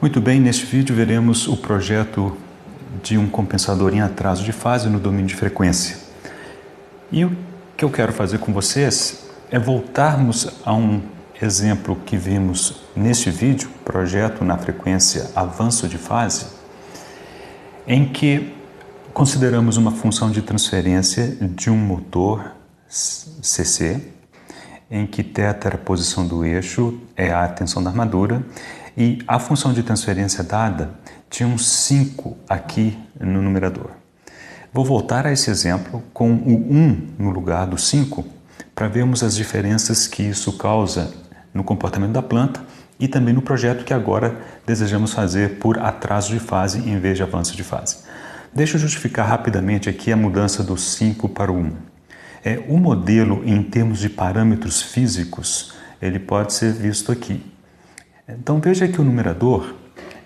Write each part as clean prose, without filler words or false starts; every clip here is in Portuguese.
Muito bem, neste vídeo veremos o projeto de um compensador em atraso de fase no domínio de frequência. E o que eu quero fazer com vocês é voltarmos a um exemplo que vimos neste vídeo, projeto na frequência avanço de fase, em que consideramos uma função de transferência de um motor CC, em que θ era a posição do eixo, é a tensão da armadura, e a função de transferência dada tinha um 5 aqui no numerador. Vou voltar a esse exemplo com o 1 no lugar do 5 para vermos as diferenças que isso causa no comportamento da planta e também no projeto que agora desejamos fazer por atraso de fase em vez de avanço de fase. Deixa eu justificar rapidamente aqui a mudança do 5 para o 1. O modelo em termos de parâmetros físicos, ele pode ser visto aqui. Então veja que o numerador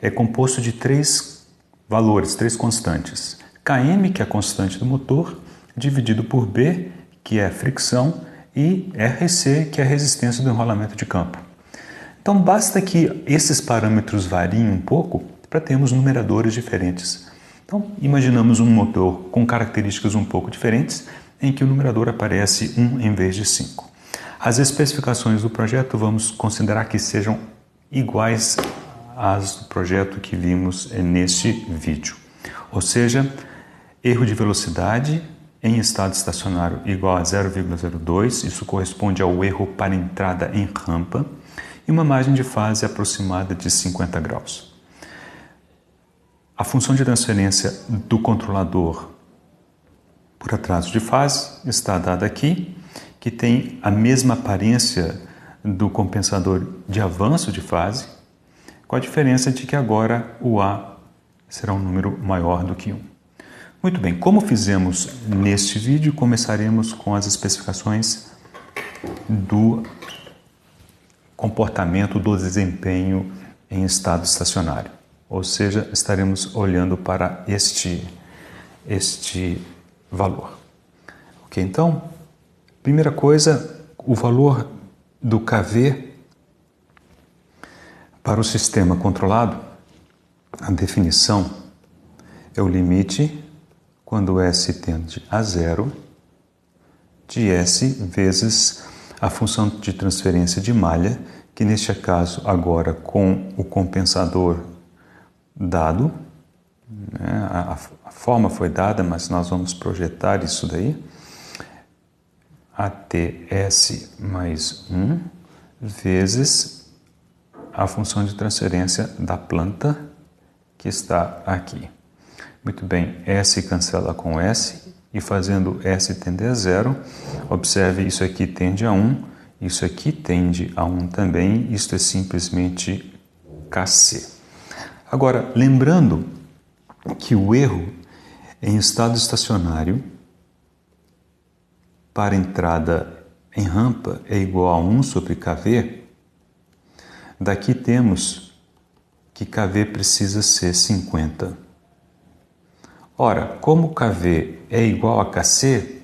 é composto de três valores, três constantes. Km, que é a constante do motor, dividido por B, que é a fricção, e RC, que é a resistência do enrolamento de campo. Então basta que esses parâmetros variem um pouco para termos numeradores diferentes. Então imaginamos um motor com características um pouco diferentes, em que o numerador aparece 1 em vez de 5. As especificações do projeto vamos considerar que sejam iguais às do projeto que vimos neste vídeo. Ou seja, erro de velocidade em estado estacionário igual a 0,02, isso corresponde ao erro para entrada em rampa, e uma margem de fase aproximada de 50 graus. A função de transferência do controlador por atraso de fase está dada aqui, que tem a mesma aparência do compensador de avanço de fase, com a diferença de que agora o A será um número maior do que 1. Muito bem, como fizemos neste vídeo, começaremos com as especificações do comportamento do desempenho em estado estacionário. Ou seja, estaremos olhando para este valor. Ok, então, primeira coisa, o valor do KV para o sistema controlado, a definição é o limite quando S tende a zero de S vezes a função de transferência de malha, que neste caso agora com o compensador dado, né, a forma foi dada, mas nós vamos projetar isso daí, ATS mais 1 vezes a função de transferência da planta que está aqui. Muito bem, S cancela com S e fazendo S tender a zero, observe, isso aqui tende a 1, isso aqui tende a 1 também, isto é simplesmente KC. Agora, lembrando que o erro em estado estacionário para entrada em rampa é igual a 1 sobre KV, daqui temos que KV precisa ser 50. Ora, como KV é igual a KC,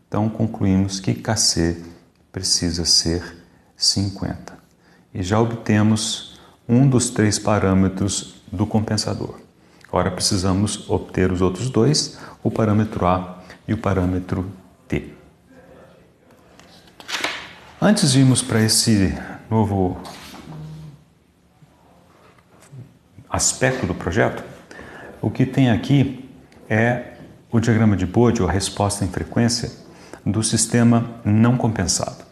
então concluímos que KC precisa ser 50. E já obtemos um dos três parâmetros do compensador. Agora precisamos obter os outros dois, o parâmetro A e o parâmetro T. Antes de irmos para esse novo aspecto do projeto, o que tem aqui é o diagrama de Bode, ou a resposta em frequência, do sistema não compensado.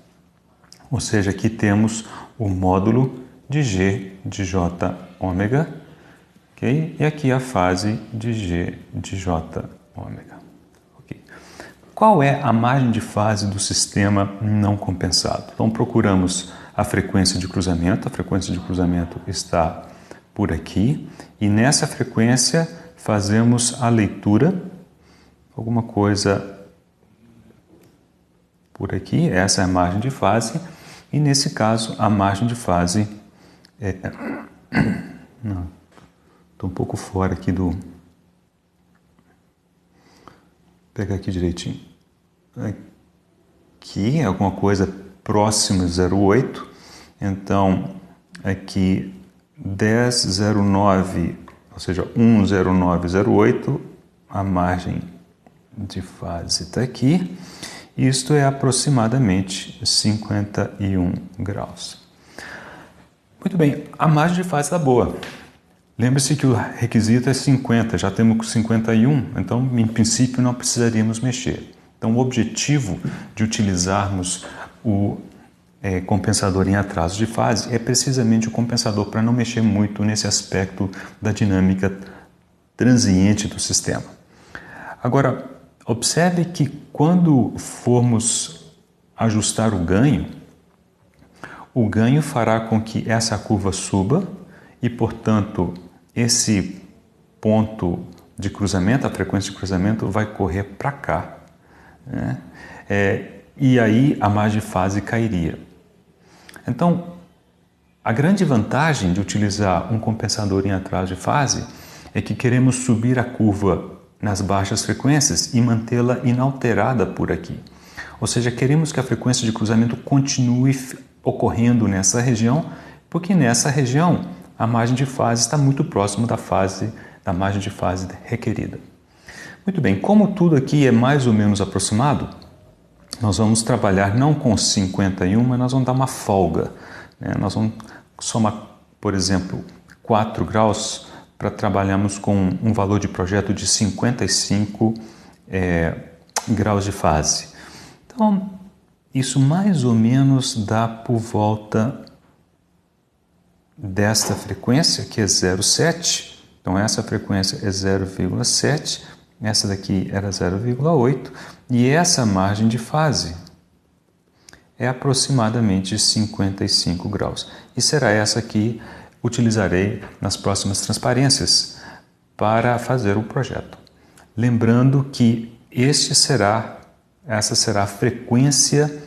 Ou seja, aqui temos o módulo de G de J ômega, okay? E aqui a fase de G de J ômega. Okay. Qual é a margem de fase do sistema não compensado? Então procuramos a frequência de cruzamento está por aqui, e nessa frequência fazemos a leitura, alguma coisa por aqui, essa é a margem de fase, e nesse caso a margem de fase não, estou um pouco fora aqui do... Vou pegar aqui direitinho. Aqui é alguma coisa próxima de 0,8. Então, aqui 10,09, ou seja, 1,0908, a margem de fase está aqui. Isto é aproximadamente 51 graus. Muito bem, a margem de fase está boa. Lembre-se que o requisito é 50, já temos 51, então em princípio não precisaríamos mexer. Então o objetivo de utilizarmos o compensador em atraso de fase é precisamente o compensador para não mexer muito nesse aspecto da dinâmica transiente do sistema. Agora, observe que quando formos ajustar o ganho fará com que essa curva suba e, portanto, esse ponto de cruzamento, a frequência de cruzamento, vai correr para cá, né? E aí a margem de fase cairia. Então, a grande vantagem de utilizar um compensador em atraso de fase é que queremos subir a curva nas baixas frequências e mantê-la inalterada por aqui. Ou seja, queremos que a frequência de cruzamento continue ocorrendo nessa região, porque nessa região a margem de fase está muito próxima da margem de fase requerida. Muito bem, como tudo aqui é mais ou menos aproximado, nós vamos trabalhar não com 51, mas nós vamos dar uma folga, né? Nós vamos somar, por exemplo, 4 graus para trabalharmos com um valor de projeto de 55 graus de fase. Então, isso mais ou menos dá por volta desta frequência, que é 0,7. Então, essa frequência é 0,7, essa daqui era 0,8, e essa margem de fase é aproximadamente 55 graus. E será essa que utilizarei nas próximas transparências para fazer o projeto. Lembrando que essa será a frequência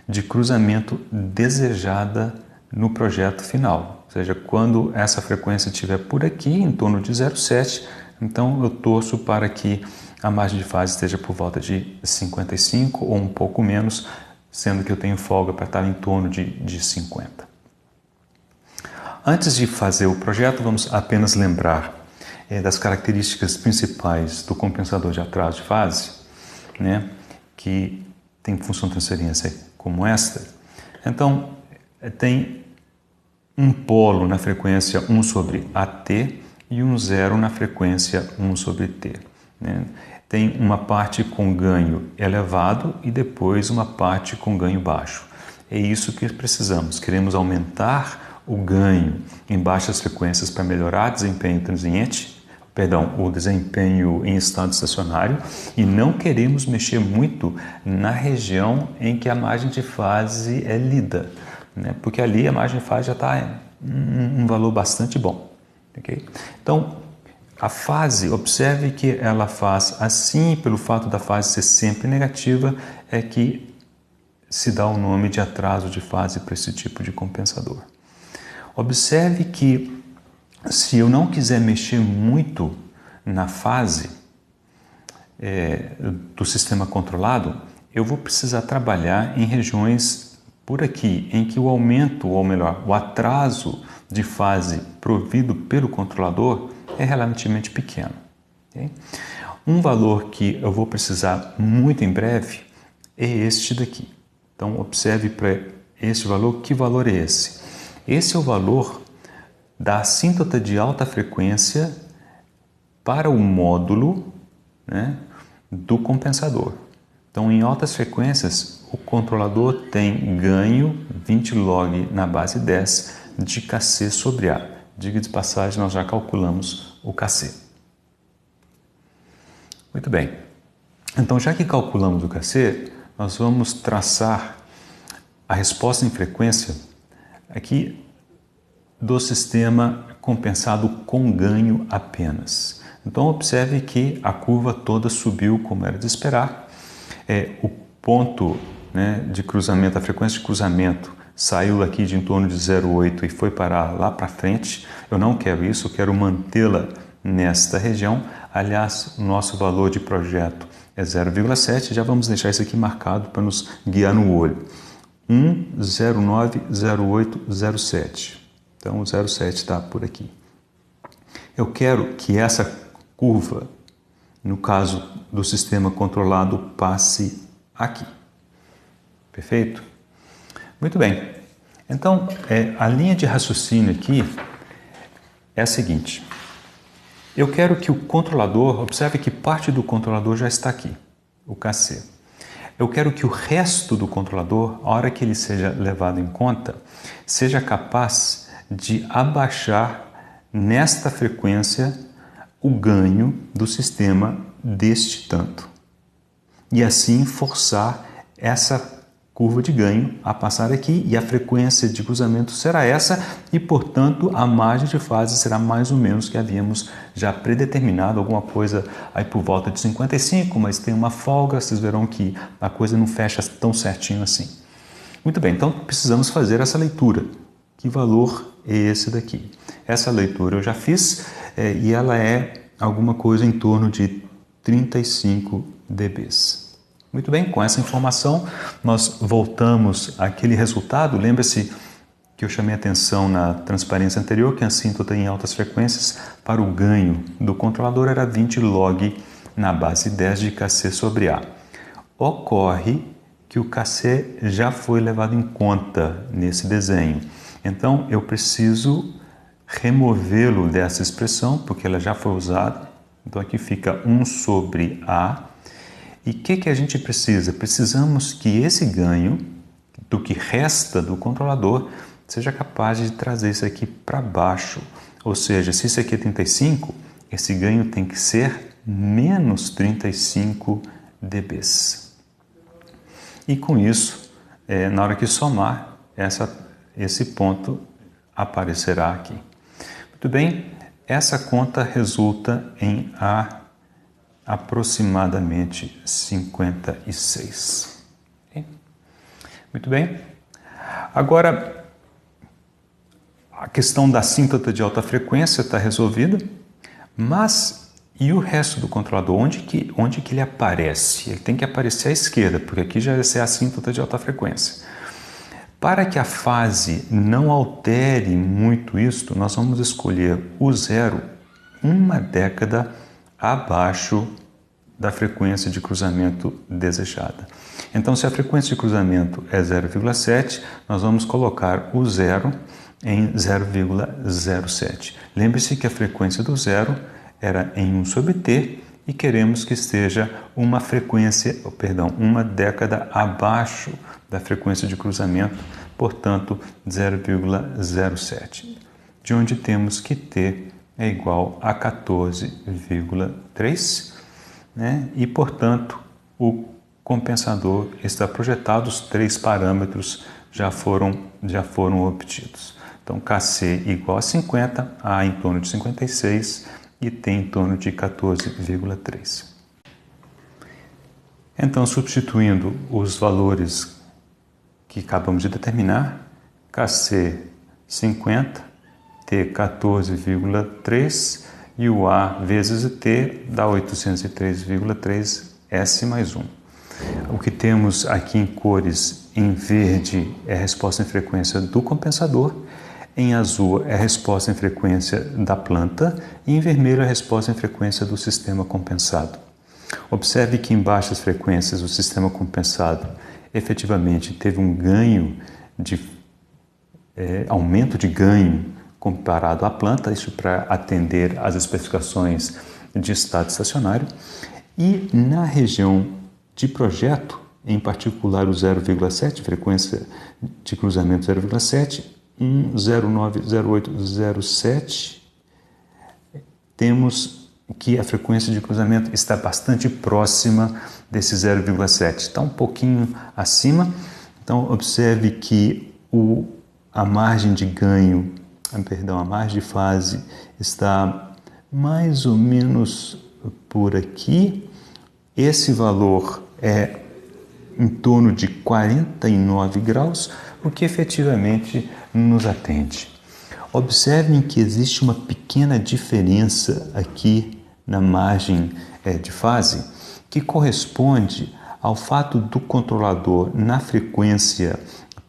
de cruzamento desejada no projeto final. Ou seja, quando essa frequência estiver por aqui, em torno de 0,7, então eu torço para que a margem de fase esteja por volta de 55 ou um pouco menos, sendo que eu tenho folga para estar em torno de 50. Antes de fazer o projeto, vamos apenas lembrar das características principais do compensador de atraso de fase, né, que tem função de transferência como esta. Então, tem um polo na frequência 1 sobre AT e um zero na frequência 1 sobre T, né? Tem uma parte com ganho elevado e depois uma parte com ganho baixo. É isso que precisamos. Queremos aumentar o ganho em baixas frequências para melhorar o desempenho transiente, o desempenho em estado estacionário, e não queremos mexer muito na região em que a margem de fase é lida, né? Porque ali a margem de fase já está em um valor bastante bom. Okay? Então, a fase, observe que ela faz assim, pelo fato da fase ser sempre negativa, é que se dá o nome de atraso de fase para esse tipo de compensador. Observe que se eu não quiser mexer muito na fase do sistema controlado, eu vou precisar trabalhar em regiões por aqui, em que o aumento, ou melhor, o atraso de fase provido pelo controlador é relativamente pequeno. Okay? Um valor que eu vou precisar muito em breve é este daqui. Então, observe para este valor, que valor é esse? Esse é o valor da assíntota de alta frequência para o módulo, né, do compensador. Então, em altas frequências, o controlador tem ganho 20 log na base 10 de Kc sobre A. Diga de passagem, nós já calculamos o Kc. Muito bem. Então, já que calculamos o Kc, nós vamos traçar a resposta em frequência aqui do sistema compensado com ganho apenas. Então, observe que a curva toda subiu como era de esperar. O ponto, né, de cruzamento, a frequência de cruzamento saiu aqui de em torno de 0,8 e foi parar lá para frente. Eu não quero isso, eu quero mantê-la nesta região. Aliás, o nosso valor de projeto é 0,7. Já vamos deixar isso aqui marcado para nos guiar no olho. 1,090807. Então o 0,7 está por aqui. Eu quero que essa curva, no caso do sistema controlado, passe aqui. Perfeito? Muito bem. Então, a linha de raciocínio aqui é a seguinte. Eu quero que o controlador, observe que parte do controlador já está aqui, o KC. Eu quero que o resto do controlador, a hora que ele seja levado em conta, seja capaz de abaixar nesta frequência o ganho do sistema deste tanto. E assim forçar essa curva de ganho a passar aqui e a frequência de cruzamento será essa e, portanto, a margem de fase será mais ou menos que havíamos já predeterminado, alguma coisa aí por volta de 55, mas tem uma folga, vocês verão que a coisa não fecha tão certinho assim. Muito bem, então precisamos fazer essa leitura. Que valor é esse daqui? Essa leitura eu já fiz e ela é alguma coisa em torno de 35 dBs. Muito bem, com essa informação nós voltamos àquele resultado. Lembre-se que eu chamei a atenção na transparência anterior que a assíntota em altas frequências para o ganho do controlador era 20 log na base 10 de Kc sobre A. Ocorre que o Kc já foi levado em conta nesse desenho. Então eu preciso removê-lo dessa expressão porque ela já foi usada. Então aqui fica 1 sobre A. E o que a gente precisa? Precisamos que esse ganho, do que resta do controlador, seja capaz de trazer isso aqui para baixo. Ou seja, se isso aqui é 35, esse ganho tem que ser menos 35 dBs. E com isso, na hora que somar, esse ponto aparecerá aqui. Muito bem, essa conta resulta em aproximadamente 56. Okay? Muito bem. Agora, a questão da assíntota de alta frequência está resolvida, mas e o resto do controlador? Onde que ele aparece? Ele tem que aparecer à esquerda, porque aqui já vai ser a assíntota de alta frequência. Para que a fase não altere muito isto, nós vamos escolher o zero uma década abaixo da frequência de cruzamento desejada. Então, se a frequência de cruzamento é 0,7, nós vamos colocar o zero em 0,07. Lembre-se que a frequência do zero era em 1 sobre t e queremos que esteja uma década abaixo da frequência de cruzamento, portanto 0,07, de onde temos que t é igual a 14,3, né? E, portanto, o compensador está projetado, os 3 parâmetros já foram obtidos. Então, Kc igual a 50, A em torno de 56 e T em torno de 14,3. Então, substituindo os valores que acabamos de determinar, Kc 50, T 14,3 e o A vezes o T dá 803,3 S mais 1. O que temos aqui em cores em verde é a resposta em frequência do compensador, em azul é a resposta em frequência da planta e em vermelho é a resposta em frequência do sistema compensado. Observe que em baixas frequências o sistema compensado efetivamente teve um ganho aumento de ganho comparado à planta, isso para atender às especificações de estado estacionário. E na região de projeto, em particular o 0,7, frequência de cruzamento 0,7, 1,090807, temos que a frequência de cruzamento está bastante próxima desse 0,7, está um pouquinho acima. Então observe que a margem de ganho, a margem de fase está mais ou menos por aqui. Esse valor é em torno de 49 graus, o que efetivamente nos atende. Observem que existe uma pequena diferença aqui na margem de fase, que corresponde ao fato do controlador na frequência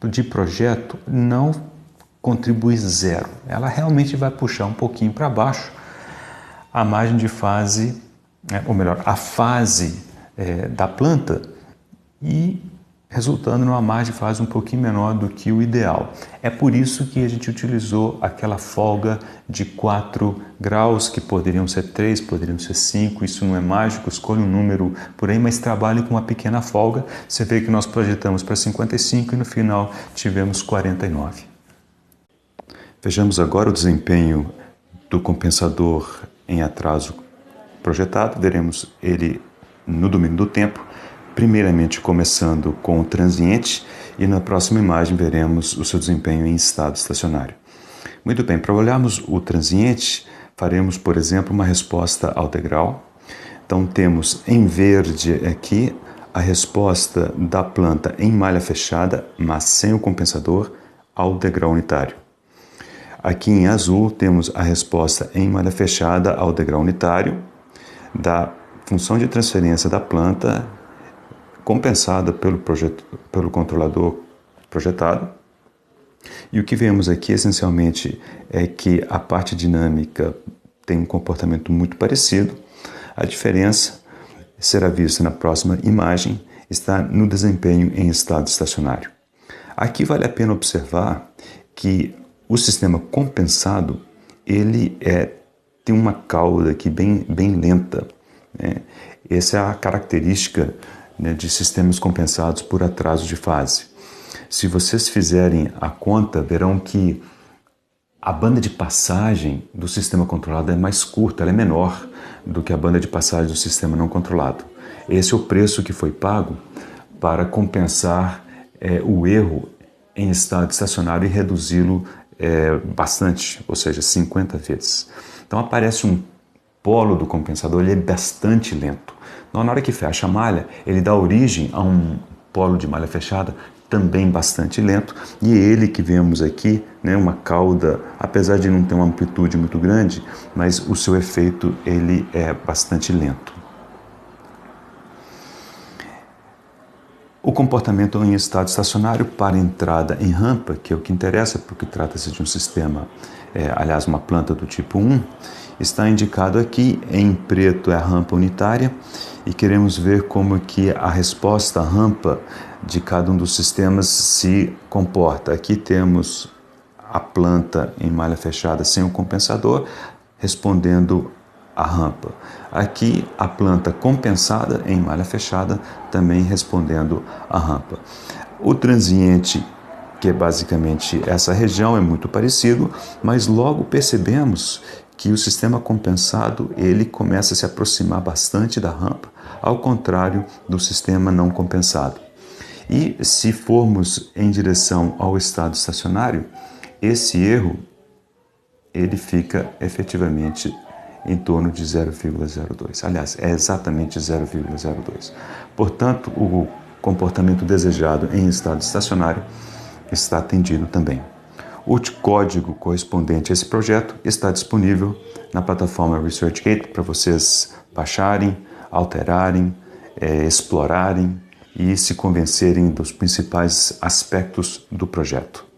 de projeto não contribui zero. Ela realmente vai puxar um pouquinho para baixo a margem de fase, ou melhor, a fase da planta, e resultando numa margem de fase um pouquinho menor do que o ideal. É por isso que a gente utilizou aquela folga de 4 graus, que poderiam ser 3, poderiam ser 5, isso não é mágico, escolha um número por aí, mas trabalhe com uma pequena folga. Você vê que nós projetamos para 55 e no final tivemos 49. Vejamos agora o desempenho do compensador em atraso projetado. Veremos ele no domínio do tempo, primeiramente começando com o transiente, e na próxima imagem veremos o seu desempenho em estado estacionário. Muito bem, para olharmos o transiente, faremos, por exemplo, uma resposta ao degrau. Então temos em verde aqui a resposta da planta em malha fechada, mas sem o compensador, ao degrau unitário. Aqui em azul temos a resposta em malha fechada ao degrau unitário da função de transferência da planta compensada pelo controlador projetado. E o que vemos aqui essencialmente é que a parte dinâmica tem um comportamento muito parecido. A diferença será vista na próxima imagem, está no desempenho em estado estacionário. Aqui vale a pena observar que o sistema compensado ele tem uma cauda aqui bem lenta, né? Essa é a característica, né, de sistemas compensados por atraso de fase. Se vocês fizerem a conta, verão que a banda de passagem do sistema controlado é mais curta, ela é menor do que a banda de passagem do sistema não controlado. Esse é o preço que foi pago para compensar o erro em estado estacionário e reduzi-lo bastante, ou seja, 50 vezes. Então aparece um polo do compensador, ele é bastante lento. Na hora que fecha a malha, ele dá origem a um polo de malha fechada também bastante lento, e ele que vemos aqui, né, uma cauda, apesar de não ter uma amplitude muito grande, mas o seu efeito ele é bastante lento. O comportamento em estado estacionário para entrada em rampa, que é o que interessa, porque trata-se de um sistema, aliás, uma planta do tipo 1, está indicado aqui. Em preto é a rampa unitária, e queremos ver como que a resposta à rampa de cada um dos sistemas se comporta. Aqui temos a planta em malha fechada sem o compensador, respondendo à rampa. Aqui a planta compensada em malha fechada, também respondendo à rampa. O transiente, que é basicamente essa região, é muito parecido, mas logo percebemos que o sistema compensado ele começa a se aproximar bastante da rampa, ao contrário do sistema não compensado. E se formos em direção ao estado estacionário, esse erro ele fica efetivamente em torno de 0,02. Aliás, é exatamente 0,02. Portanto, o comportamento desejado em estado estacionário está atendido também. O código correspondente a esse projeto está disponível na plataforma ResearchGate para vocês baixarem, alterarem, explorarem e se convencerem dos principais aspectos do projeto.